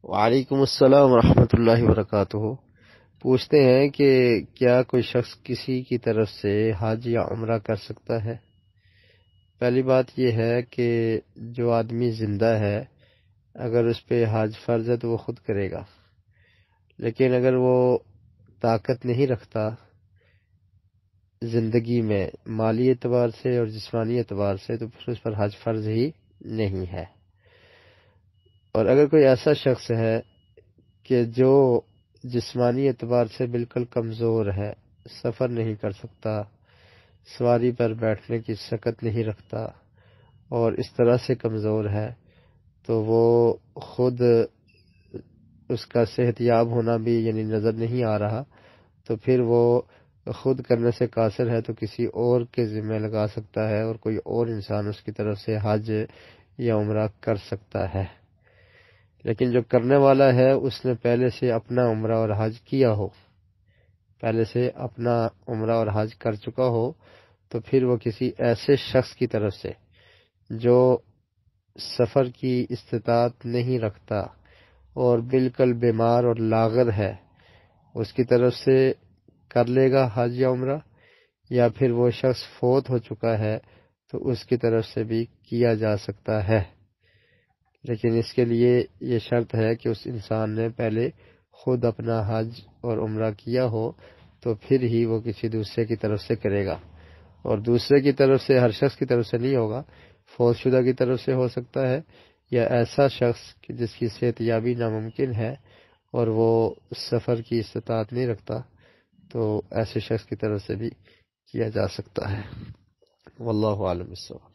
وعلیکم السلام ورحمۃ اللہ وبرکاتہ۔ پوچھتے ہیں کہ کیا کوئی شخص کسی کی طرف سے حج یا عمرہ کر سکتا ہے؟ پہلی بات یہ ہے کہ جو آدمی زندہ ہے اگر اس پہ حج فرض ہے تو وہ خود کرے گا، لیکن اگر وہ طاقت نہیں رکھتا زندگی میں مالی اعتبار سے اور جسمانی اعتبار سے تو پھر اس پر حج فرض ہی نہیں ہے۔ اور اگر کوئی ایسا شخص ہے کہ جو جسمانی اعتبار سے بالکل کمزور ہے، سفر نہیں کر سکتا، سواری پر بیٹھنے کی سکت نہیں رکھتا اور اس طرح سے کمزور ہے، تو وہ خود اس کا صحت یاب ہونا بھی یعنی نظر نہیں آ رہا، تو پھر وہ خود کرنے سے قاصر ہے تو کسی اور کے ذمہ لگا سکتا ہے اور کوئی اور انسان اس کی طرف سے حج یا عمرہ کر سکتا ہے۔ لیکن جو کرنے والا ہے اس نے پہلے سے اپنا عمرہ اور حج کیا ہو، پہلے سے اپنا عمرہ اور حج کر چکا ہو، تو پھر وہ کسی ایسے شخص کی طرف سے جو سفر کی استطاعت نہیں رکھتا اور بالکل بیمار اور لاغر ہے اس کی طرف سے کر لے گا حج یا عمرہ، یا پھر وہ شخص فوت ہو چکا ہے تو اس کی طرف سے بھی کیا جا سکتا ہے، لیکن اس کے لیے یہ شرط ہے کہ اس انسان نے پہلے خود اپنا حج اور عمرہ کیا ہو، تو پھر ہی وہ کسی دوسرے کی طرف سے کرے گا۔ اور دوسرے کی طرف سے ہر شخص کی طرف سے نہیں ہوگا، فوت شدہ کی طرف سے ہو سکتا ہے، یا ایسا شخص جس کی صحت یابی ناممکن ہے اور وہ سفر کی استطاعت نہیں رکھتا، تو ایسے شخص کی طرف سے بھی کیا جا سکتا ہے۔ واللہ عالم بالصواب۔